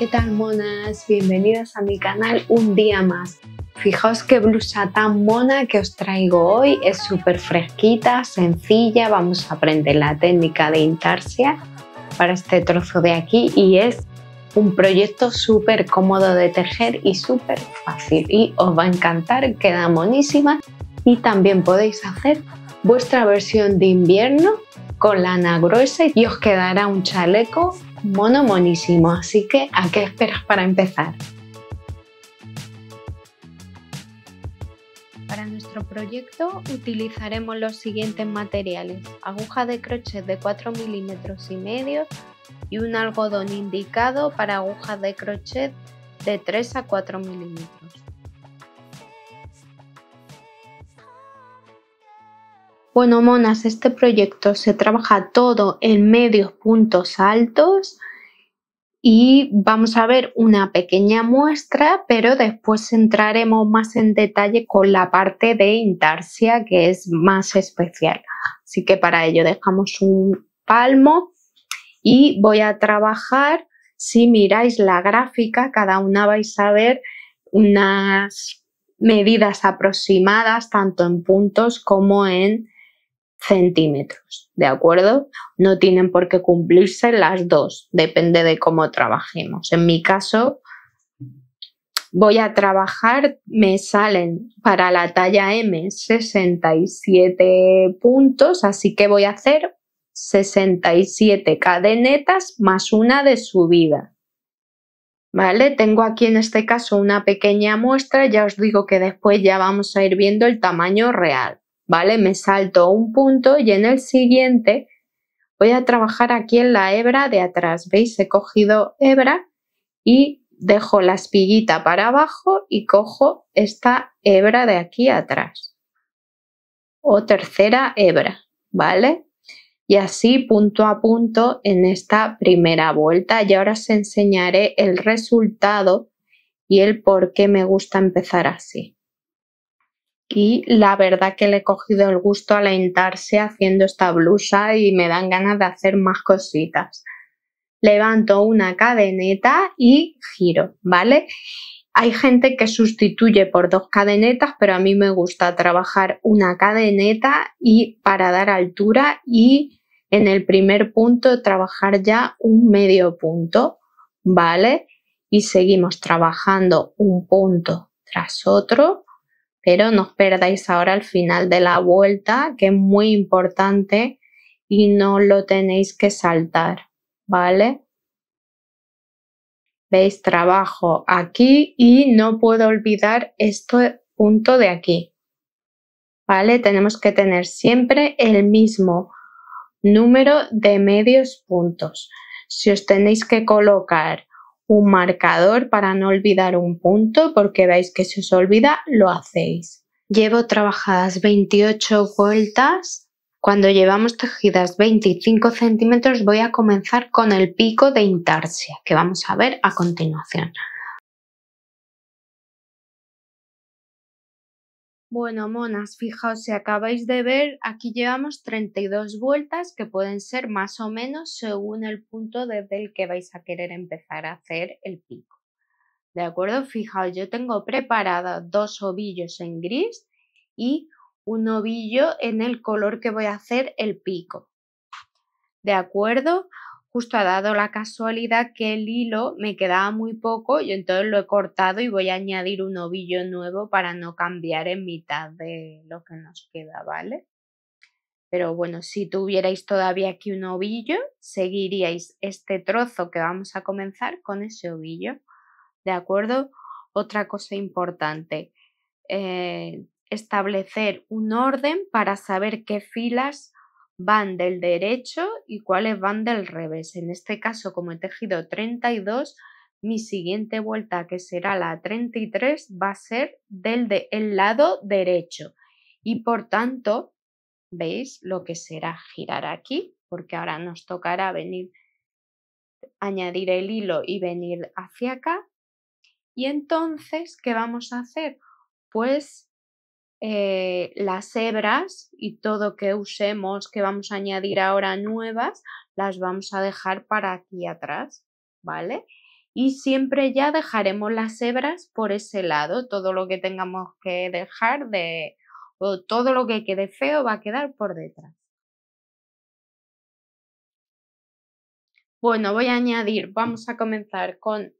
¿qué tal, monas? Bienvenidas a mi canal un día más. Fijaos qué blusa tan mona que os traigo hoy, es súper fresquita, sencilla, vamos a aprender la técnica de intarsia para este trozo de aquí y es un proyecto súper cómodo de tejer y súper fácil y os va a encantar, queda monísima y también podéis hacer vuestra versión de invierno con lana gruesa y os quedará un chaleco monísimo, así que ¿a qué esperas para empezar? Para nuestro proyecto utilizaremos los siguientes materiales: aguja de crochet de 4,5 milímetros y un algodón indicado para agujas de crochet de 3 a 4 milímetros. Bueno, monas, este proyecto se trabaja todo en medios puntos altos y vamos a ver una pequeña muestra, pero después entraremos más en detalle con la parte de intarsia, que es más especial. Así que para ello dejamos un palmo y voy a trabajar. Si miráis la gráfica, cada una vais a ver unas medidas aproximadas tanto en puntos como en centímetros, ¿de acuerdo? No tienen por qué cumplirse las dos, depende de cómo trabajemos. En mi caso voy a trabajar, me salen para la talla M 67 puntos, así que voy a hacer 67 cadenetas más una de subida. ¿Vale? Tengo aquí en este caso una pequeña muestra, ya os digo que después ya vamos a ir viendo el tamaño real. ¿Vale? Me salto un punto y en el siguiente voy a trabajar aquí en la hebra de atrás. ¿Veis? He cogido hebra y dejo la espiguita para abajo y cojo esta hebra de aquí atrás. O tercera hebra, ¿vale? Y así punto a punto en esta primera vuelta. Y ahora os enseñaré el resultado y el por qué me gusta empezar así. Y la verdad que le he cogido el gusto a la intarsia haciendo esta blusa y me dan ganas de hacer más cositas. Levanto una cadeneta y giro, ¿vale? Hay gente que sustituye por 2 cadenetas, pero a mí me gusta trabajar una cadeneta y para dar altura y en el primer punto trabajar ya un medio punto, ¿vale? Y seguimos trabajando un punto tras otro. Pero no os perdáis ahora el final de la vuelta, que es muy importante y no lo tenéis que saltar, ¿vale? ¿Veis? Trabajo aquí y no puedo olvidar este punto de aquí, ¿vale? Tenemos que tener siempre el mismo número de medios puntos. Si os tenéis que colocar un marcador para no olvidar un punto, porque veis que si os olvida lo hacéis. Llevo trabajadas 28 vueltas. Cuando llevamos tejidas 25 centímetros voy a comenzar con el pico de intarsia, que vamos a ver a continuación. Bueno, monas, fijaos, si acabáis de ver, aquí llevamos 32 vueltas que pueden ser más o menos según el punto desde el que vais a querer empezar a hacer el pico. ¿De acuerdo? Fijaos, yo tengo preparados 2 ovillos en gris y un ovillo en el color que voy a hacer el pico. ¿De acuerdo? Justo ha dado la casualidad que el hilo me quedaba muy poco y entonces lo he cortado y voy a añadir un ovillo nuevo para no cambiar en mitad de lo que nos queda, ¿vale? Pero bueno, si tuvierais todavía aquí un ovillo, seguiríais este trozo que vamos a comenzar con ese ovillo. ¿De acuerdo? Otra cosa importante, establecer un orden para saber qué filas van del derecho y cuáles van del revés. En este caso, como he tejido 32, mi siguiente vuelta, que será la 33, va a ser del lado derecho y por tanto, ¿veis? Lo que será girar aquí, porque ahora nos tocará venir, añadir el hilo y venir hacia acá. Y entonces, ¿qué vamos a hacer? Pues las hebras y todo que usemos, que vamos a añadir ahora nuevas, las vamos a dejar para aquí atrás, ¿vale? y siempre ya dejaremos las hebras por ese lado. Todo lo que tengamos que dejar o todo lo que quede feo va a quedar por detrás. Bueno, voy a añadir, vamos a comenzar con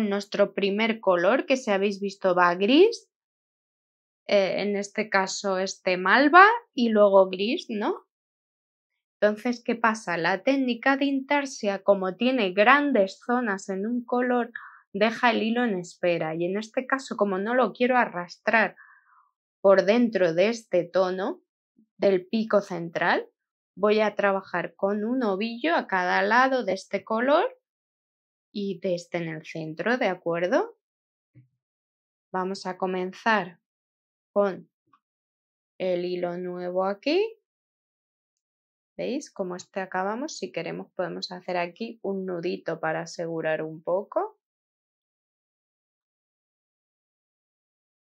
nuestro primer color, que si habéis visto va gris, en este caso malva y luego gris, ¿no? Entonces, ¿qué pasa? La técnica de intarsia, como tiene grandes zonas en un color, deja el hilo en espera, y en este caso, como no lo quiero arrastrar por dentro de este tono del pico central, voy a trabajar con un ovillo a cada lado de este color y de este en el centro, ¿de acuerdo? Vamos a comenzar con el hilo nuevo aquí. ¿Veis cómo acabamos? Si queremos podemos hacer aquí un nudito para asegurar un poco.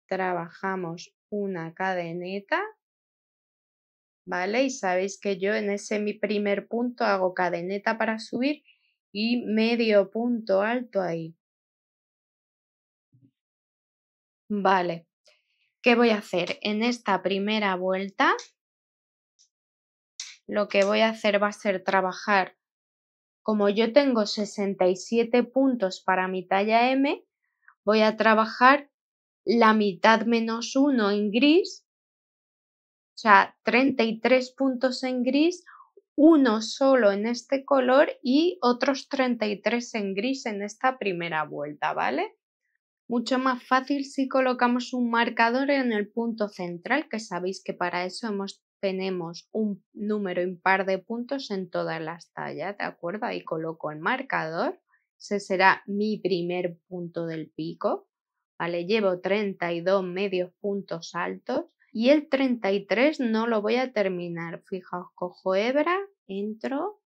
Trabajamos una cadeneta, ¿vale? Y sabéis que yo en mi primer punto hago cadeneta para subir y medio punto alto ahí. Vale, ¿qué voy a hacer? En esta primera vuelta lo que voy a hacer va a ser trabajar, como yo tengo 67 puntos para mi talla M, voy a trabajar la mitad menos 1 en gris, o sea, 33 puntos en gris, uno solo en este color y otros 33 en gris en esta primera vuelta, ¿vale? Mucho más fácil si colocamos un marcador en el punto central, que sabéis que para eso tenemos un número impar de puntos en todas las tallas, ¿de acuerdo? Ahí coloco el marcador, ese será mi primer punto del pico, ¿vale? Llevo 32 medios puntos altos y el 33 no lo voy a terminar. Fijaos, cojo hebra, entro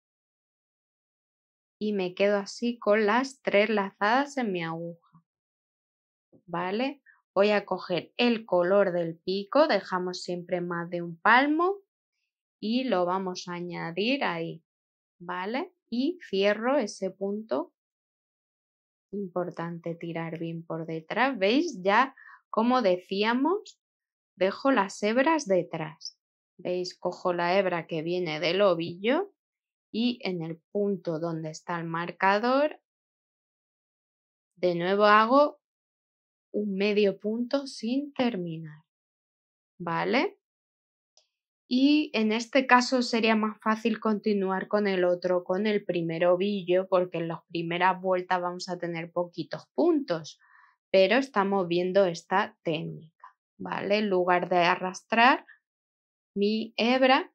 y me quedo así con las 3 lazadas en mi aguja. ¿Vale? Voy a coger el color del pico, dejamos siempre más de un palmo y lo vamos a añadir ahí, ¿vale? Y cierro ese punto. Importante tirar bien por detrás, ¿veis? Ya, como decíamos, dejo las hebras detrás. ¿Veis? Cojo la hebra que viene del ovillo y en el punto donde está el marcador, de nuevo hago un medio punto sin terminar, ¿vale? Y en este caso sería más fácil continuar con el otro, con el primer ovillo, porque en las primeras vueltas vamos a tener poquitos puntos, pero estamos viendo esta técnica, ¿vale? En lugar de arrastrar mi hebra,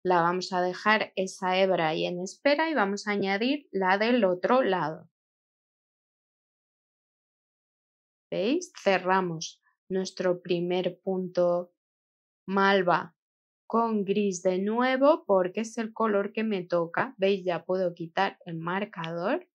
la vamos a dejar esa hebra ahí en espera y vamos a añadir la del otro lado. ¿Veis? Cerramos nuestro primer punto malva con gris de nuevo porque es el color que me toca. ¿Veis? Ya puedo quitar el marcador.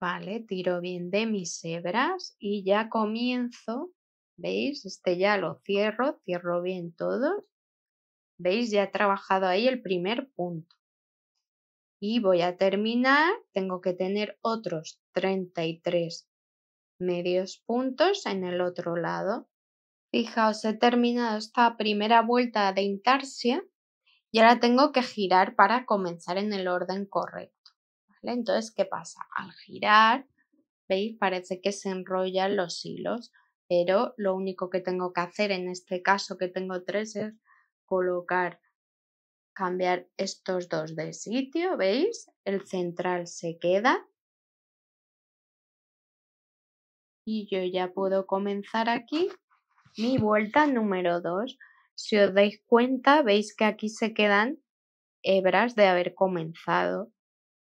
Vale, tiro bien de mis hebras y ya comienzo. ¿Veis? Ya lo cierro bien todos. ¿Veis? Ya he trabajado ahí el primer punto. Y voy a terminar, tengo que tener otros 33 medios puntos en el otro lado. Fijaos, he terminado esta primera vuelta de intarsia y ahora tengo que girar para comenzar en el orden correcto, ¿vale? Entonces, ¿qué pasa? Al girar, ¿veis? Parece que se enrollan los hilos, pero lo único que tengo que hacer en este caso que tengo 3 es cambiar estos dos de sitio, ¿veis? El central se queda y yo ya puedo comenzar aquí mi vuelta número 2. Si os dais cuenta, veis que aquí se quedan hebras de haber comenzado,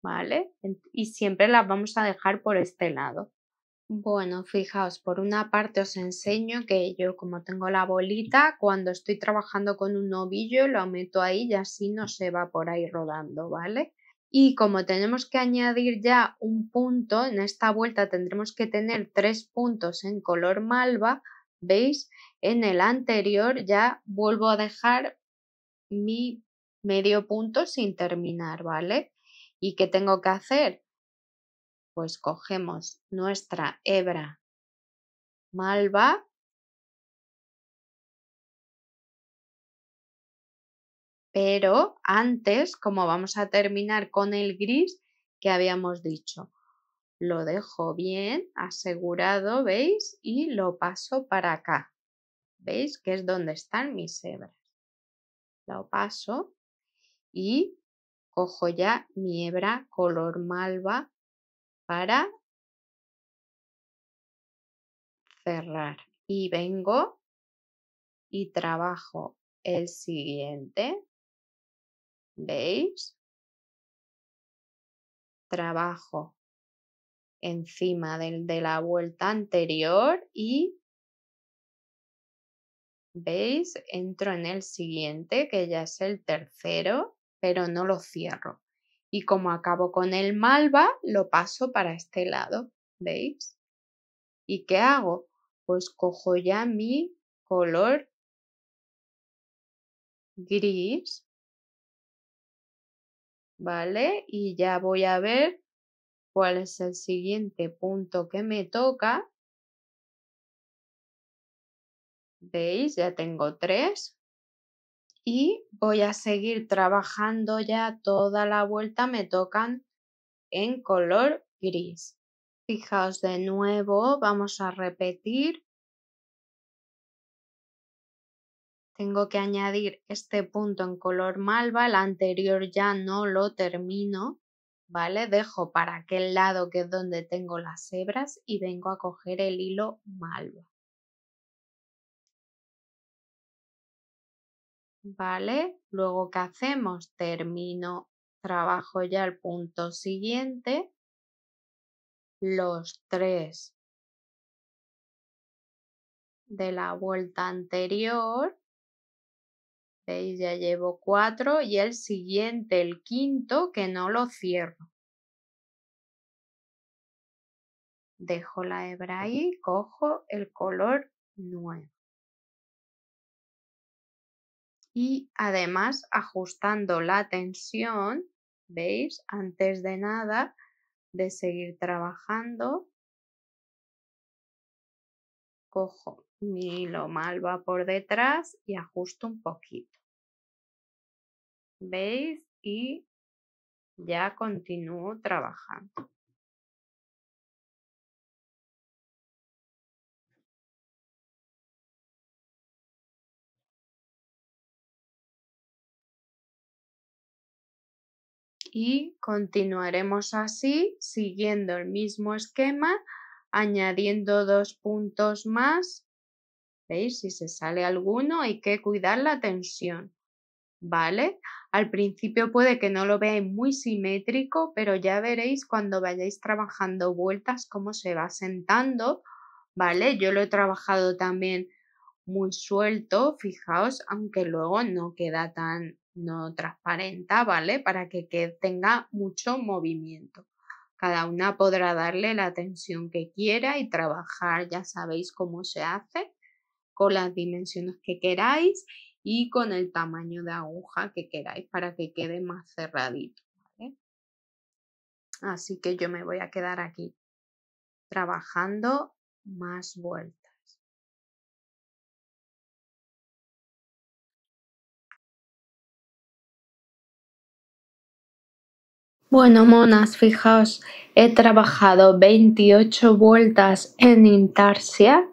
¿vale? Y siempre las vamos a dejar por este lado. Bueno, fijaos, por una parte os enseño que yo, como tengo la bolita, cuando estoy trabajando con un ovillo lo meto ahí y así no se va por ahí rodando, ¿vale? Y como tenemos que añadir ya un punto, en esta vuelta tendremos que tener 3 puntos en color malva, ¿Veis? En el anterior ya vuelvo a dejar mi medio punto sin terminar, ¿vale? ¿Y qué tengo que hacer? Pues cogemos nuestra hebra malva, pero antes, como vamos a terminar con el gris que habíamos dicho, lo dejo bien asegurado, ¿veis? Y lo paso para acá, ¿veis? Que es donde están mis hebras. Lo paso y cojo ya mi hebra color malva para cerrar. Y vengo y trabajo el siguiente, ¿veis? Trabajo encima del de la vuelta anterior y ¿veis? Entro en el siguiente, que ya es el tercero, pero no lo cierro. Y como acabo con el malva, lo paso para este lado, ¿veis? ¿Y qué hago? Pues cojo ya mi color gris, ¿vale? Y ya voy a ver cuál es el siguiente punto que me toca. ¿Veis? Ya tengo 3. Y voy a seguir trabajando ya toda la vuelta, me tocan en color gris. Fijaos de nuevo, vamos a repetir. Tengo que añadir este punto en color malva, el anterior ya no lo termino, ¿vale? Dejo para aquel lado que es donde tengo las hebras y vengo a coger el hilo malva. ¿Vale? Luego, ¿qué hacemos? Termino, trabajo ya el punto siguiente, los 3 de la vuelta anterior, ¿veis? Ya llevo 4 y el siguiente, el quinto, que no lo cierro. Dejo la hebra ahí, cojo el color nuevo. Y además ajustando la tensión, ¿veis? Antes de nada, de seguir trabajando, cojo mi hilo malva por detrás y ajusto un poquito. ¿Veis? Y ya continúo trabajando. Y continuaremos así, siguiendo el mismo esquema, añadiendo 2 puntos más. ¿Veis? Si se sale alguno hay que cuidar la tensión, ¿vale? Al principio puede que no lo veáis muy simétrico, pero ya veréis cuando vayáis trabajando vueltas cómo se va sentando, ¿vale? Yo lo he trabajado también muy suelto, fijaos, aunque luego no queda tan, no transparenta, ¿vale? Para que tenga mucho movimiento. Cada una podrá darle la tensión que quiera y trabajar, ya sabéis cómo se hace, con las dimensiones que queráis y con el tamaño de aguja que queráis para que quede más cerradito, ¿vale? Así que yo me voy a quedar aquí trabajando más vueltas. Bueno, monas, fijaos, he trabajado 28 vueltas en intarsia,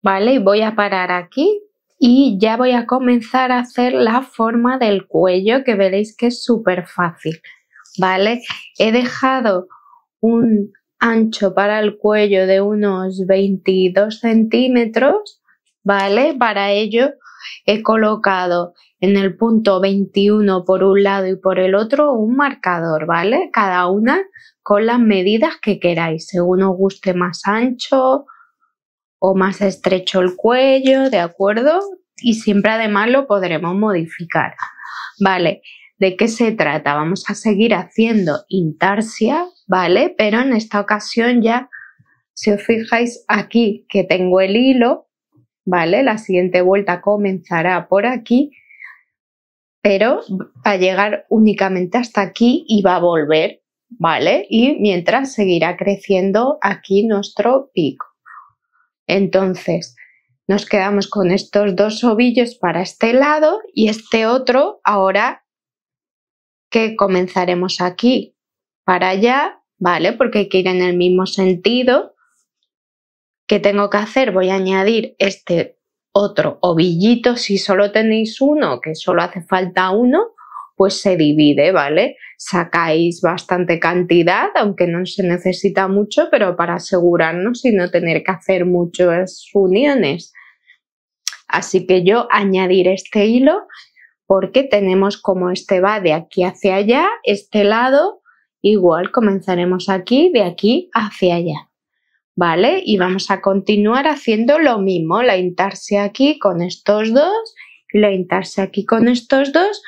¿vale? Y voy a parar aquí y ya voy a comenzar a hacer la forma del cuello, que veréis que es súper fácil, ¿vale? He dejado un ancho para el cuello de unos 22 centímetros, ¿vale? Para ello he colocado en el punto 21 por un lado y por el otro un marcador, ¿vale? Cada una con las medidas que queráis, según os guste más ancho o más estrecho el cuello, ¿de acuerdo? Y siempre además lo podremos modificar, ¿vale? ¿De qué se trata? Vamos a seguir haciendo intarsia, ¿vale? Pero en esta ocasión ya Si os fijáis aquí que tengo el hilo, ¿vale? La siguiente vuelta comenzará por aquí, pero va a llegar únicamente hasta aquí y va a volver, ¿vale? Y mientras seguirá creciendo aquí nuestro pico. Entonces, nos quedamos con estos dos ovillos para este lado y este otro ahora que comenzaremos aquí para allá, ¿vale? Porque hay que ir en el mismo sentido. ¿Qué tengo que hacer? Voy a añadir este otro ovillito. Si solo tenéis uno, que solo hace falta uno, pues se divide, ¿vale? Sacáis bastante cantidad, aunque no se necesita mucho, pero para asegurarnos y no tener que hacer muchas uniones. Así que yo añadiré este hilo porque tenemos como este va de aquí hacia allá, este lado, igual comenzaremos aquí, de aquí hacia allá, ¿vale? Y vamos a continuar haciendo lo mismo, la intarse aquí con estos dos y la intarse aquí con estos dos.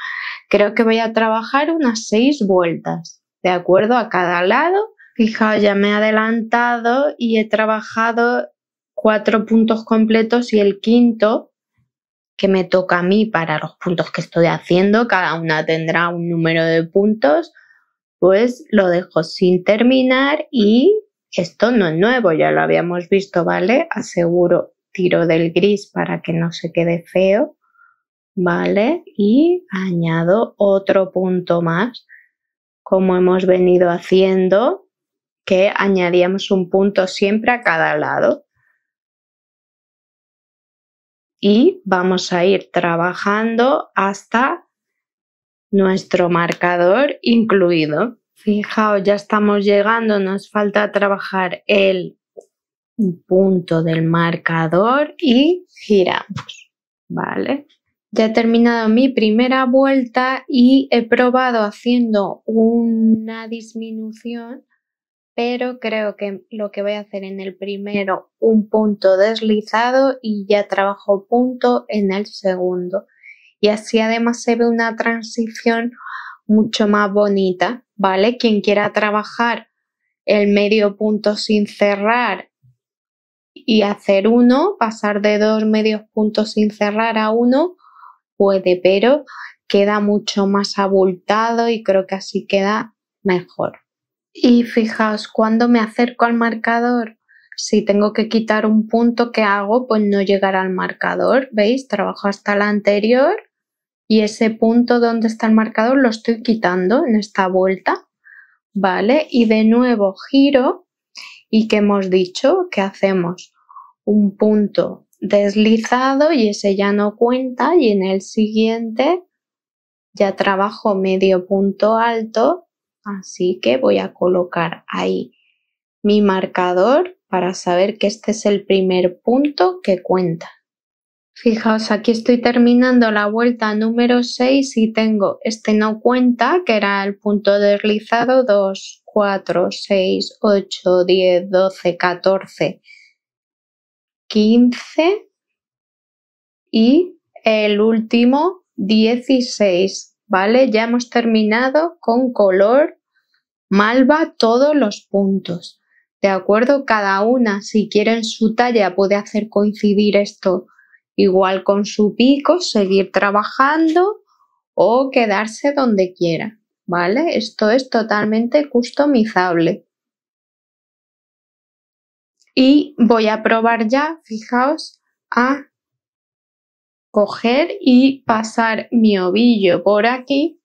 Creo que voy a trabajar unas 6 vueltas, ¿de acuerdo? A cada lado. Fijaos, ya me he adelantado y he trabajado 4 puntos completos y el quinto que me toca a mí para los puntos que estoy haciendo, cada una tendrá un número de puntos, pues lo dejo sin terminar y esto no es nuevo, ya lo habíamos visto, ¿vale? Aseguro, tiro del gris para que no se quede feo, ¿vale? Y añado otro punto más, como hemos venido haciendo, que añadíamos un punto siempre a cada lado. Y vamos a ir trabajando hasta nuestro marcador incluido. Fijaos, ya estamos llegando, nos falta trabajar el punto del marcador y giramos, ¿vale? Ya he terminado mi primera vuelta y he probado haciendo una disminución, pero creo que lo que voy a hacer en el primero, un punto deslizado y ya trabajo punto en el segundo. Y así además se ve una transición mucho más bonita, ¿vale? Quien quiera trabajar el medio punto sin cerrar y hacer uno, pasar de 2 medios puntos sin cerrar a uno, puede, pero queda mucho más abultado y creo que así queda mejor. Y fijaos, cuando me acerco al marcador, si tengo que quitar un punto, ¿qué hago? Pues no llegar al marcador, ¿veis? Trabajo hasta la anterior y ese punto donde está el marcador lo estoy quitando en esta vuelta, ¿vale? Y de nuevo giro y ¿qué hemos dicho? Que hacemos un punto deslizado y ese ya no cuenta y en el siguiente ya trabajo medio punto alto. Así que voy a colocar ahí mi marcador para saber que este es el primer punto que cuenta. Fijaos, aquí estoy terminando la vuelta número 6 y tengo este no cuenta, que era el punto deslizado, 2, 4, 6, 8, 10, 12, 14, 15 y el último 16. ¿Vale? Ya hemos terminado con color malva todos los puntos, ¿de acuerdo? Cada una, si quiere en su talla, puede hacer coincidir esto igual con su pico, seguir trabajando o quedarse donde quiera, ¿vale? Esto es totalmente customizable. Y voy a probar ya, fijaos, a coger y pasar mi ovillo por aquí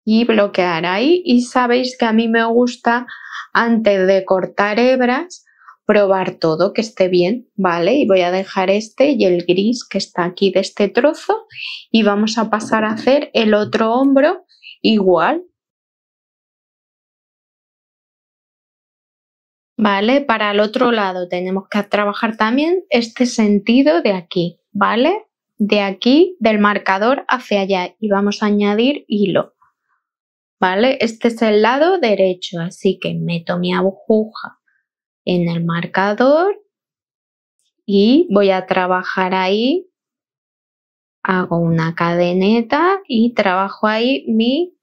y bloquear ahí. Y sabéis que a mí me gusta, antes de cortar hebras, probar todo que esté bien, ¿vale? Y voy a dejar este y el gris que está aquí de este trozo y vamos a pasar a hacer el otro hombro igual. ¿Vale? Para el otro lado tenemos que trabajar también este sentido de aquí, ¿vale? De aquí, del marcador hacia allá y vamos a añadir hilo, ¿vale? Este es el lado derecho, así que meto mi aguja en el marcador y voy a trabajar ahí, hago una cadeneta y trabajo ahí mi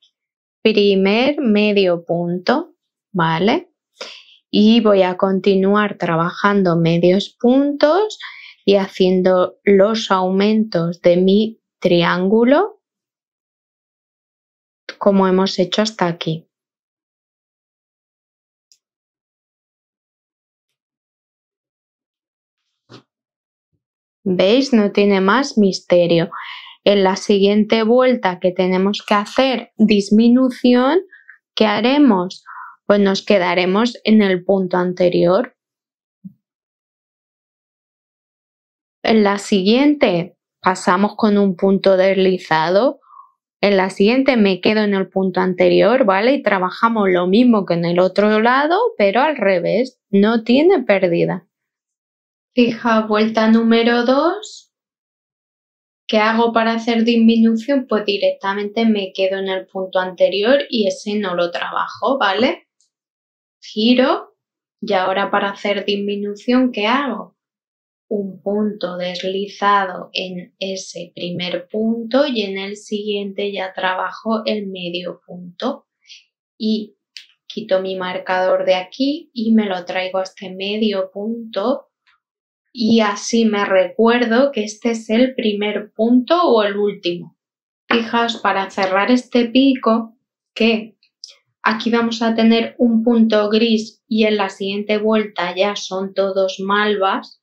primer medio punto, ¿vale? y voy a continuar trabajando medios puntos y haciendo los aumentos de mi triángulo como hemos hecho hasta aquí. ¿Veis? No tiene más misterio. En la siguiente vuelta que tenemos que hacer disminución, ¿qué haremos? Pues nos quedaremos en el punto anterior. En la siguiente pasamos con un punto deslizado. En la siguiente me quedo en el punto anterior, ¿vale? Y trabajamos lo mismo que en el otro lado, pero al revés. No tiene pérdida. Fija, vuelta número 2. ¿Qué hago para hacer disminución? Pues directamente me quedo en el punto anterior y ese no lo trabajo, ¿vale? Giro y ahora para hacer disminución, ¿qué hago? Un punto deslizado en ese primer punto y en el siguiente ya trabajo el medio punto. Y quito mi marcador de aquí y me lo traigo a este medio punto. Y así me recuerdo que este es el primer punto o el último. Fijaos, para cerrar este pico, que aquí vamos a tener un punto gris y en la siguiente vuelta ya son todos malvas,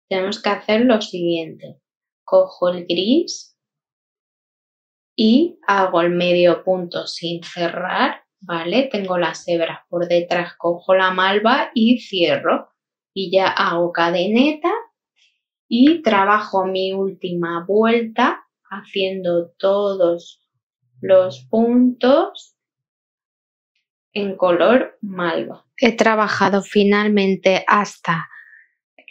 tenemos que hacer lo siguiente. Cojo el gris y hago el medio punto sin cerrar, ¿vale? Tengo las hebras por detrás, cojo la malva y cierro. Y ya hago cadeneta y trabajo mi última vuelta haciendo todos los puntos en color malva. He trabajado finalmente hasta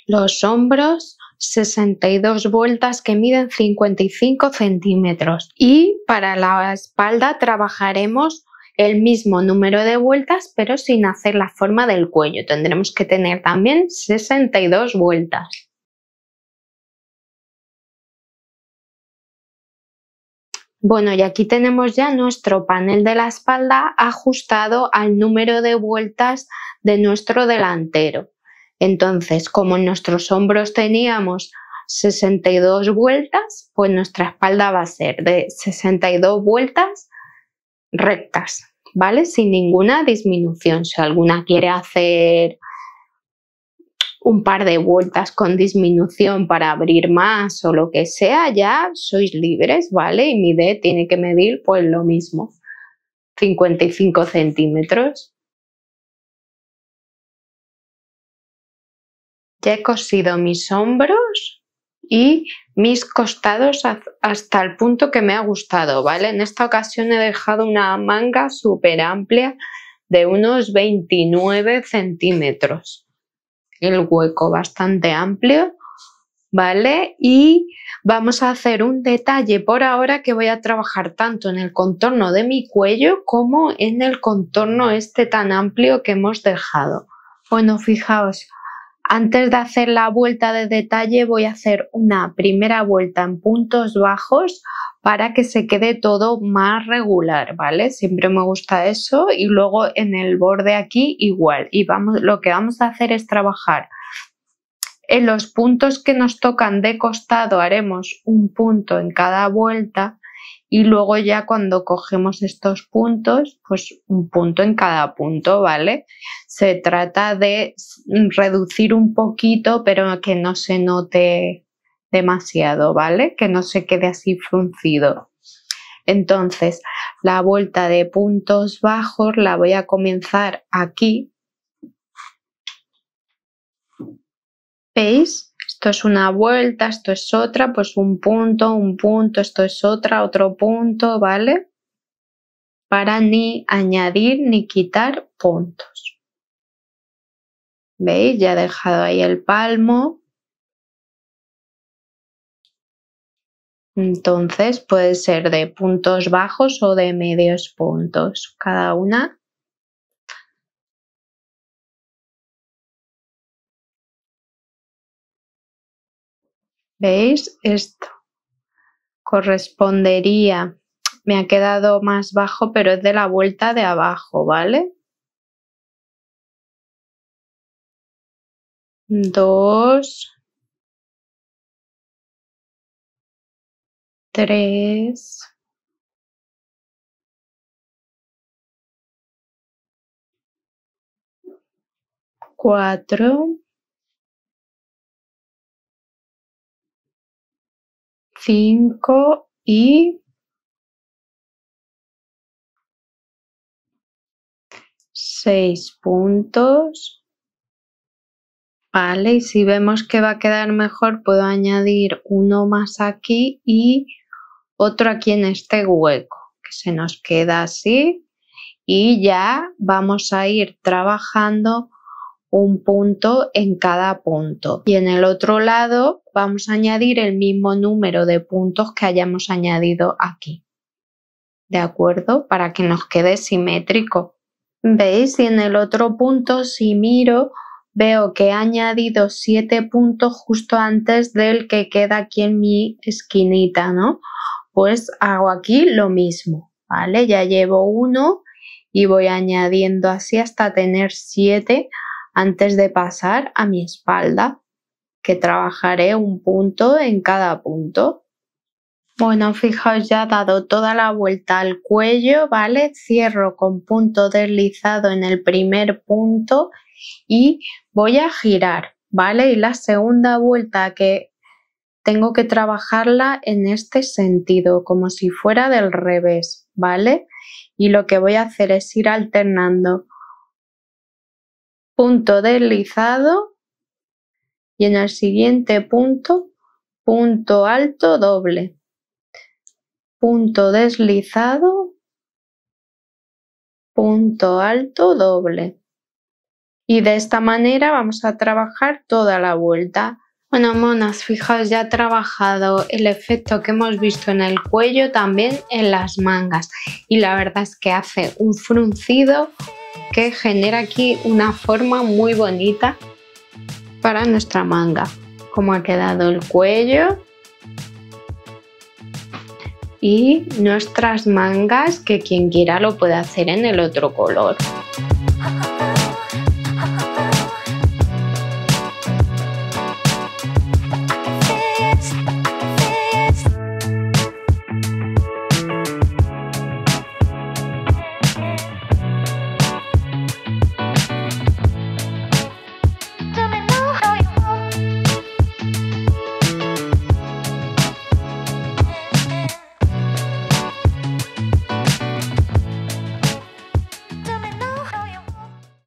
los hombros, 62 vueltas que miden 55 centímetros. Y para la espalda trabajaremos el mismo número de vueltas, pero sin hacer la forma del cuello. Tendremos que tener también 62 vueltas. Bueno, y aquí tenemos ya nuestro panel de la espalda ajustado al número de vueltas de nuestro delantero. Entonces, como en nuestros hombros teníamos 62 vueltas, pues nuestra espalda va a ser de 62 vueltas rectas, ¿vale? Sin ninguna disminución. Si alguna quiere hacer un par de vueltas con disminución para abrir más o lo que sea, ya sois libres, ¿vale? Y mi D tiene que medir pues lo mismo, 55 centímetros. Ya he cosido mis hombros y mis costados hasta el punto que me ha gustado, ¿vale? En esta ocasión he dejado una manga súper amplia de unos 29 centímetros. El hueco bastante amplio, ¿vale? Y vamos a hacer un detalle por ahora que voy a trabajar tanto en el contorno de mi cuello como en el contorno este tan amplio que hemos dejado. Bueno, fijaos, antes de hacer la vuelta de detalle voy a hacer una primera vuelta en puntos bajos para que se quede todo más regular, ¿vale? Siempre me gusta eso y luego en el borde aquí igual. Y lo que vamos a hacer es trabajar en los puntos que nos tocan de costado, haremos un punto en cada vuelta y luego ya cuando cogemos estos puntos, pues un punto en cada punto, ¿vale? Se trata de reducir un poquito, pero que no se note demasiado, ¿vale? Que no se quede así fruncido. Entonces, la vuelta de puntos bajos la voy a comenzar aquí. ¿Veis? Esto es una vuelta, esto es otra, pues un punto, esto es otra, otro punto, ¿vale? Para ni añadir ni quitar puntos. ¿Veis? Ya he dejado ahí el palmo. Entonces puede ser de puntos bajos o de medios puntos, cada una. ¿Veis? Esto correspondería, me ha quedado más bajo, pero es de la vuelta de abajo, ¿vale? 2, 3, 4, 5 y 6 puntos. Vale, y si vemos que va a quedar mejor, puedo añadir uno más aquí y otro aquí en este hueco, que se nos queda así. Y ya vamos a ir trabajando un punto en cada punto. Y en el otro lado vamos a añadir el mismo número de puntos que hayamos añadido aquí. ¿De acuerdo? Para que nos quede simétrico. ¿Veis? Y en el otro punto, si miro, veo que he añadido 7 puntos justo antes del que queda aquí en mi esquinita, ¿no? Pues hago aquí lo mismo, ¿vale? Ya llevo 1 y voy añadiendo así hasta tener 7 antes de pasar a mi espalda, que trabajaré un punto en cada punto. Bueno, fijaos, ya he dado toda la vuelta al cuello, ¿vale? Cierro con punto deslizado en el primer punto y voy a girar, ¿vale? Y la segunda vuelta que tengo que trabajarla en este sentido, como si fuera del revés, ¿vale? Y lo que voy a hacer es ir alternando punto deslizado y en el siguiente punto, punto alto doble, punto deslizado, punto alto doble. Y de esta manera vamos a trabajar toda la vuelta. Bueno, monas, fijaos, ya he trabajado el efecto que hemos visto en el cuello, también en las mangas. Y la verdad es que hace un fruncido que genera aquí una forma muy bonita para nuestra manga. Como ha quedado el cuello y nuestras mangas, que quien quiera lo puede hacer en el otro color.